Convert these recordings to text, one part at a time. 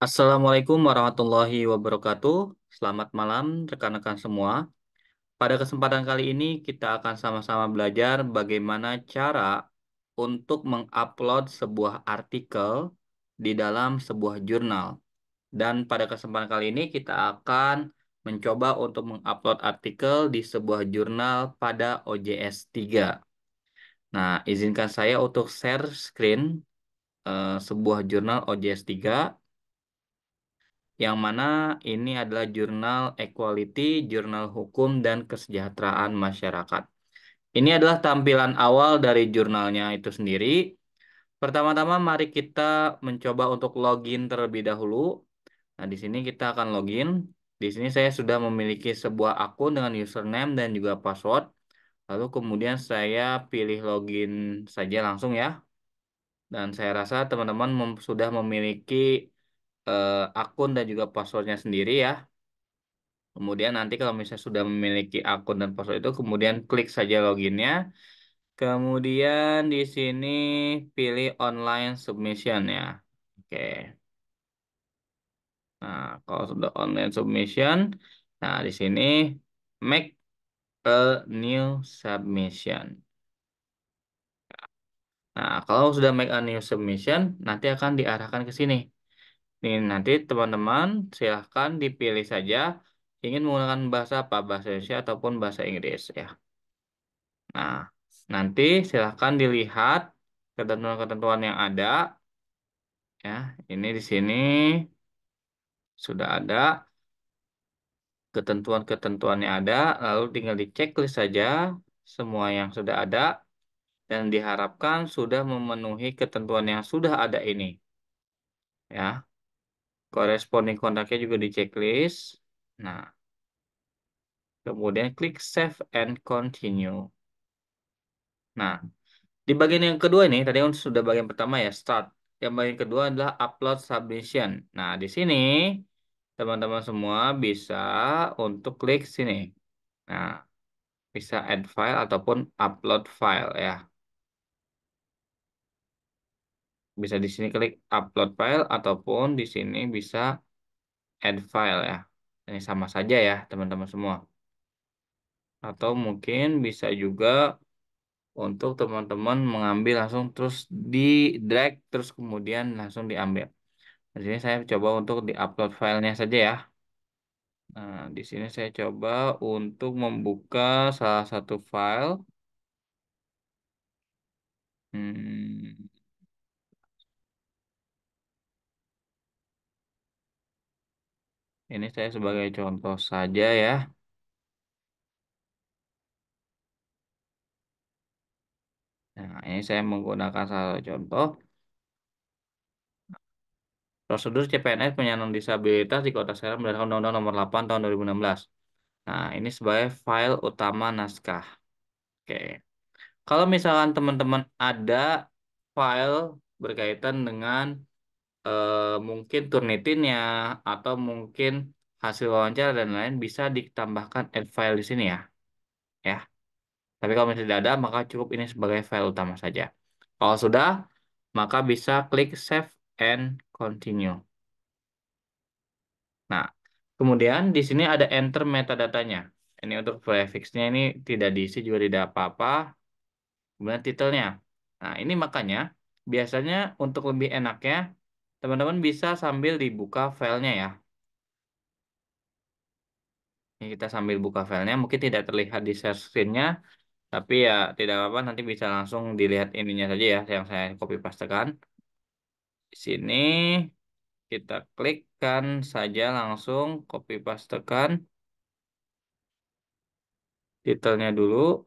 Assalamualaikum warahmatullahi wabarakatuh. Selamat malam rekan-rekan semua. Pada kesempatan kali ini kita akan sama-sama belajar bagaimana cara untuk mengupload sebuah artikel di dalam sebuah jurnal. Dan pada kesempatan kali ini kita akan mencoba untuk mengupload artikel di sebuah jurnal pada OJS 3. Nah, izinkan saya untuk share screen sebuah jurnal OJS 3 yang mana ini adalah jurnal equality, jurnal hukum dan kesejahteraan masyarakat. Ini adalah tampilan awal dari jurnalnya itu sendiri. Pertama-tama mari kita mencoba untuk login terlebih dahulu. Nah, di sini kita akan login. Di sini saya sudah memiliki sebuah akun dengan username dan juga password. Lalu kemudian saya pilih login saja langsung ya. Dan saya rasa teman-teman sudah memiliki akun dan juga passwordnya sendiri ya. Kemudian nanti kalau misalnya sudah memiliki akun dan password itu, kemudian klik saja loginnya. Kemudian di sini pilih online submission ya. Oke. Nah, kalau sudah online submission, nah di sini make a new submission. Nah, kalau sudah make a new submission, nanti akan diarahkan ke sini. Nih, nanti teman-teman silahkan dipilih saja ingin menggunakan bahasa apa, bahasa Indonesia ataupun bahasa Inggris ya. Nah, nanti silahkan dilihat ketentuan-ketentuan yang ada ya. Ini di sini sudah ada ketentuan-ketentuan yang ada, lalu tinggal diceklis saja semua yang sudah ada dan diharapkan sudah memenuhi ketentuan yang sudah ada ini ya. Corresponding kontaknya juga diceklis. Nah, kemudian klik save and continue. Nah, di bagian yang kedua ini, tadi kan sudah bagian pertama ya, start. Yang bagian kedua adalah upload submission. Nah, di sini teman-teman semua bisa untuk klik sini. Nah, bisa add file ataupun upload file ya. Bisa di sini klik upload file ataupun di sini bisa add file ya. Ini sama saja ya, teman-teman semua. Atau mungkin bisa juga untuk teman-teman mengambil langsung terus di drag terus kemudian langsung diambil. Di sini saya coba untuk di-upload filenya saja ya. Nah, di sini saya coba untuk membuka salah satu file. Hmm, ini saya sebagai contoh saja ya. Nah, ini saya menggunakan salah satu contoh. Prosedur CPNS penyandang disabilitas di Kota Serang berdasarkan Undang-Undang Nomor 8 Tahun 2016. Nah, ini sebagai file utama naskah. Oke. Kalau misalkan teman-teman ada file berkaitan dengan mungkin Turnitinnya atau mungkin hasil wawancara dan lain bisa ditambahkan add file di sini ya. Ya. Tapi kalau misalnya tidak ada, maka cukup ini sebagai file utama saja. Kalau sudah, maka bisa klik save and continue. Nah, kemudian di sini ada enter metadatanya. Ini untuk prefixnya ini tidak diisi juga tidak apa-apa. Kemudian titelnya. Nah, ini makanya biasanya untuk lebih enaknya teman-teman bisa sambil dibuka filenya ya. Ini kita sambil buka filenya, mungkin tidak terlihat di share screen-nya, tapi ya tidak apa-apa, nanti bisa langsung dilihat ininya saja ya, yang saya copy pastekan. Di sini kita klikkan saja langsung, copy pastekan titelnya dulu,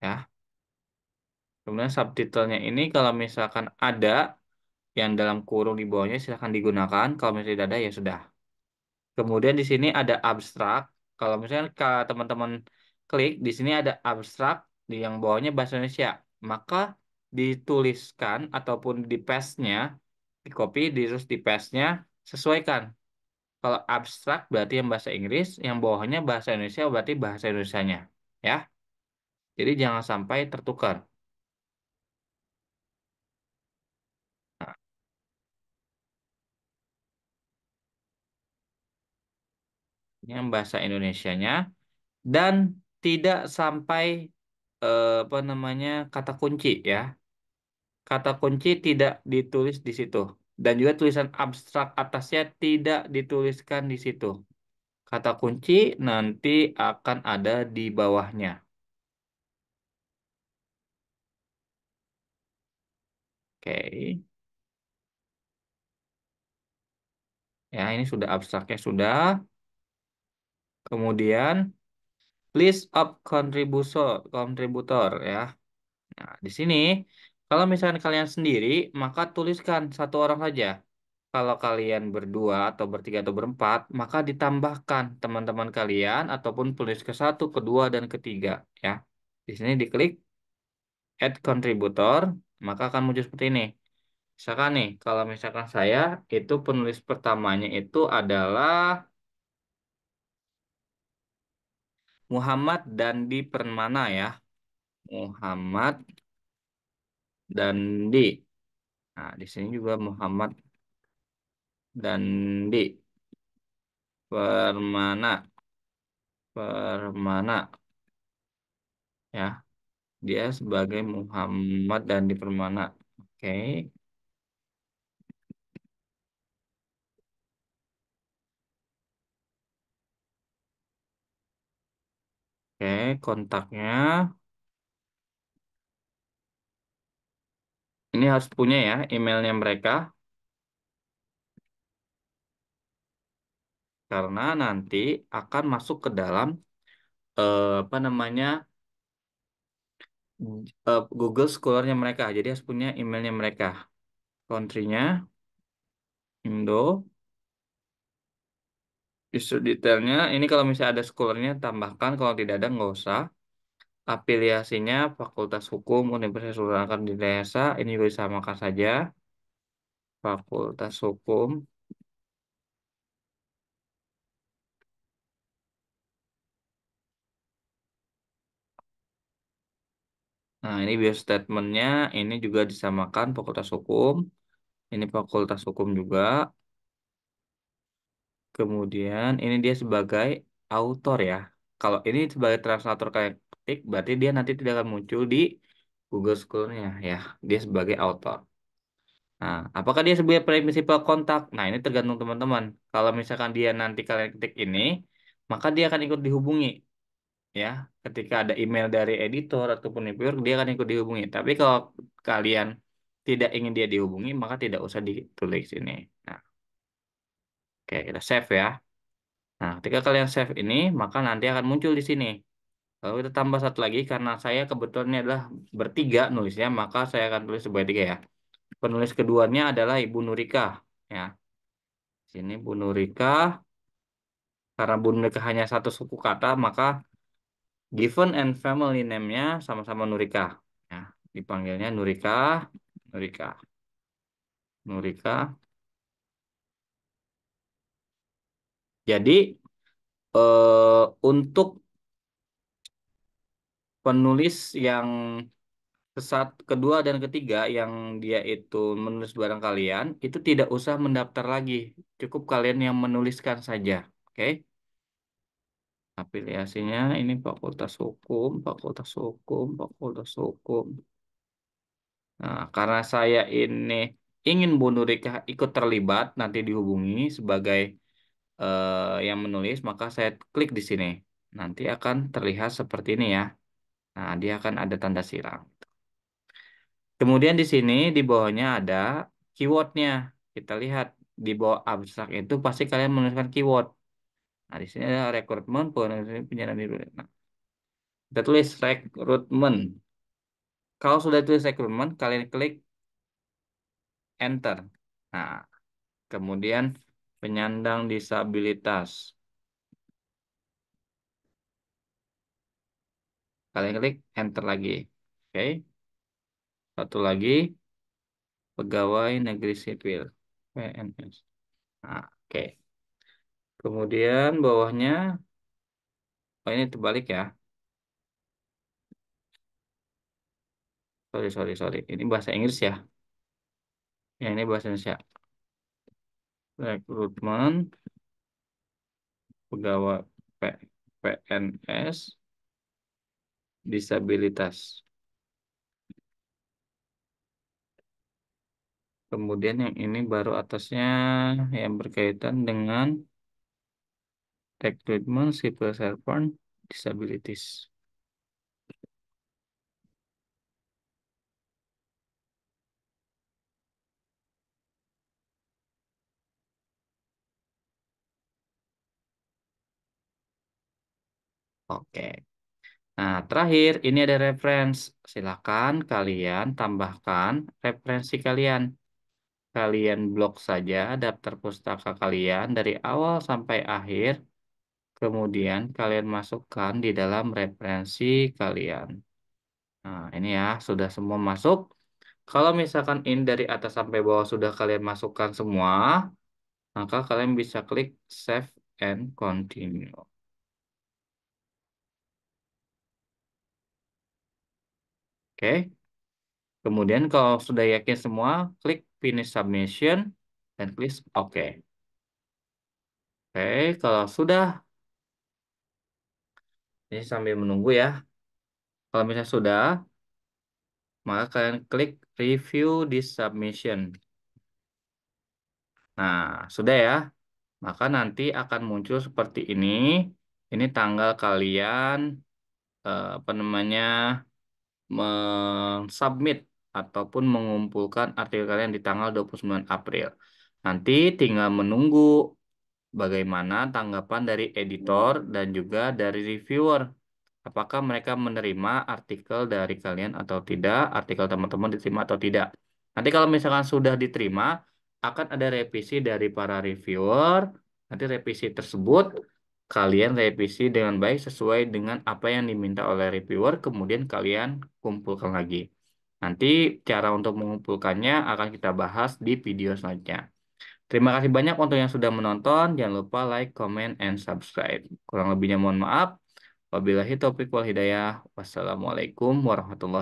ya. Kemudian subtitlenya ini kalau misalkan ada yang dalam kurung di bawahnya silahkan digunakan, kalau misalnya tidak ada ya sudah. Kemudian di sini ada abstrak. Kalau misalnya teman-teman klik di sini ada abstrak di yang bawahnya bahasa Indonesia, maka dituliskan ataupun di paste-nya, di copy, di terus di paste-nya sesuaikan. Kalau abstrak berarti yang bahasa Inggris, yang bawahnya bahasa Indonesia berarti bahasa Indonesianya, ya. Jadi jangan sampai tertukar. Nah, ini yang bahasa Indonesianya. Dan tidak sampai apa namanya kata kunci ya. Kata kunci tidak ditulis di situ. Dan juga tulisan abstrak atasnya tidak dituliskan di situ. Kata kunci nanti akan ada di bawahnya. Oke. Ya, ini sudah abstraknya sudah. Kemudian list of kontributor ya. Nah, di sini kalau misalkan kalian sendiri, maka tuliskan satu orang saja. Kalau kalian berdua atau bertiga atau berempat, maka ditambahkan teman-teman kalian ataupun tulis ke satu, kedua, dan ketiga ya. Di sini diklik add contributor, maka akan muncul seperti ini. Misalkan nih, kalau misalkan saya itu penulis pertamanya itu adalah Muhammad Dandi Permana ya. Muhammad Dandi. Nah, di sini juga Muhammad Dandi Permana. Permana ya. Dia sebagai Muhammad Dandi Permana. Oke. Oke, kontaknya. Ini harus punya ya emailnya mereka. Karena nanti akan masuk ke dalam apa namanya Google Scholar-nya mereka. Jadi harus punya emailnya mereka. Country-nya Indo. Isu detailnya. Ini kalau misalnya ada scholar-nya tambahkan. Kalau tidak ada nggak usah. Afiliasinya Fakultas Hukum Universitas Sultan Indonesia. Ini juga disamakan saja. Fakultas Hukum. Nah, ini bio statementnya. Ini juga disamakan Fakultas Hukum. Ini Fakultas Hukum juga. Kemudian ini dia sebagai autor ya. Kalau ini sebagai translator kayak ketik, berarti dia nanti tidak akan muncul di Google Scholar-nya ya. Dia sebagai autor. Nah, apakah dia sebagai prinsipal kontak? Nah, ini tergantung teman-teman. Kalau misalkan dia nanti kalian ketik ini, maka dia akan ikut dihubungi ya. Ketika ada email dari editor ataupun reviewer, dia akan ikut dihubungi. Tapi kalau kalian tidak ingin dia dihubungi, maka tidak usah ditulis ini. Nah, oke, kita save ya. Nah, ketika kalian save ini, maka nanti akan muncul di sini. Lalu kita tambah satu lagi, karena saya kebetulan ini adalah bertiga nulisnya, maka saya akan tulis sebagai tiga ya. Penulis keduanya adalah Ibu Nurika. Ya, sini Bu Nurika. Karena Bu Nurika hanya satu suku kata, maka given and family name-nya sama-sama Nurika. Ya, dipanggilnya Nurika, Nurika, Nurika. Jadi, untuk penulis yang kedua dan ketiga yang dia itu menulis barang kalian itu tidak usah mendaftar lagi. Cukup kalian yang menuliskan saja. Oke? Afiliasinya ini Fakultas Hukum, Fakultas Hukum, Fakultas Hukum. Nah, karena saya ini ingin Bu Nurika ikut terlibat nanti dihubungi sebagai yang menulis, maka saya klik di sini. Nanti akan terlihat seperti ini ya. Nah, dia akan ada tanda silang. Kemudian di sini di bawahnya ada keywordnya. Kita lihat di bawah abstrak itu pasti kalian menuliskan keyword. Nah, di sini ada rekrutmen, penyiaran di Nah, kita tulis rekrutmen. Kalau sudah tulis rekrutmen, kalian klik enter. Nah, kemudian penyandang disabilitas. Kalian klik enter lagi. Oke. Satu lagi pegawai negeri sipil. PNS. Nah, oke. Kemudian bawahnya, oh ini terbalik ya. Sorry. Ini bahasa Inggris ya. Ya, ini bahasa Indonesia. Rekrutmen pegawai PNS disabilitas. Kemudian yang ini baru atasnya yang berkaitan dengan rekrutmen civil servant disabilities. Oke. Nah, terakhir ini ada reference. Silakan kalian tambahkan referensi kalian. Kalian blok saja daftar pustaka kalian dari awal sampai akhir. Kemudian kalian masukkan di dalam referensi kalian. Nah, ini ya, sudah semua masuk. Kalau misalkan ini dari atas sampai bawah sudah kalian masukkan semua, maka kalian bisa klik Save and Continue. Oke. Kemudian kalau sudah yakin semua, klik Finish Submission dan klik OK. Oke, kalau sudah, ini sambil menunggu ya. Kalau misalnya sudah, maka kalian klik Review this submission. Nah, sudah ya. Maka nanti akan muncul seperti ini. Ini tanggal kalian, apa namanya, mensubmit ataupun mengumpulkan artikel kalian di tanggal 29 April. Nanti tinggal menunggu bagaimana tanggapan dari editor dan juga dari reviewer. Apakah mereka menerima artikel dari kalian atau tidak, artikel teman-teman diterima atau tidak. Nanti kalau misalkan sudah diterima, akan ada revisi dari para reviewer. Nanti revisi tersebut kalian revisi dengan baik sesuai dengan apa yang diminta oleh reviewer, kemudian kalian kumpulkan lagi. Nanti cara untuk mengumpulkannya akan kita bahas di video selanjutnya. Terima kasih banyak untuk yang sudah menonton. Jangan lupa like, comment, and subscribe. Kurang lebihnya mohon maaf. Wabillahi taufiq wal hidayah. Wassalamualaikum warahmatullahi